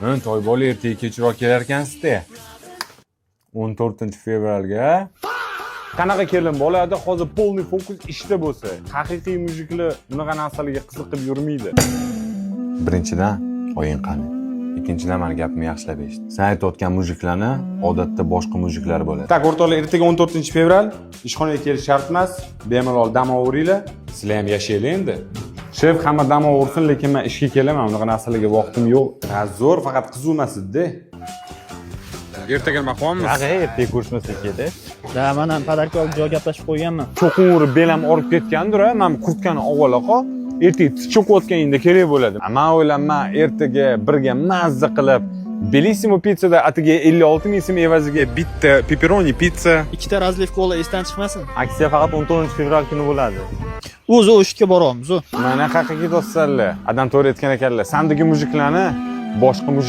Toy bola ertaga kechroq kelar ekansiz-da. 14-fevralga. Qanaqa kelin bo'ladi? Hozir polniy fokus ishda bo'lsa. Haqiqiy mujiklar bunaqa narsalarga qiziqib yurmaydi. Birinchidan, o'yin qani. Ikkinchidan, meni gapimni yaxshilab eshit. Sen aytayotgan mujiklarni odatda boshqa mujiklar bo'ladi. Tak, o'rtoqlar, ertaga 14-fevral ishxonaga kelish shart emas. Bemalol dam olavringlar. Sizlar ham yashaylar endi. Shef hamma dam olsin, lekin men ishga kelaman. Bunaqa narsalarga vaqtim yo'q. Zo'r, faqat qizumasizda. Ertaga nima qilyapmiz? Ertaga ko'rishmasak edi. Da, men ham padarka olib joy gaplashib qo'yganman. Cho'qinur belam olib ketgandir, men kurtkani avvaloq ertaga cho'qiyotganingda kerak bo'ladi. Men o'ylayman, ertaga birga mazza qilib Bellissimo pizzada atiga 56 ming so'm evaziga bitta pepperoni pizza, Ikkita razliv kola esdan chiqmasin. Aksiya faqat 14-fevral kuni bo'ladi. O'zi o'shga boramiz. Mana haqiqiy do'stlar, adam to'g'ri aytgan ekanlar. Sandagi mujiklarni boshqa mujik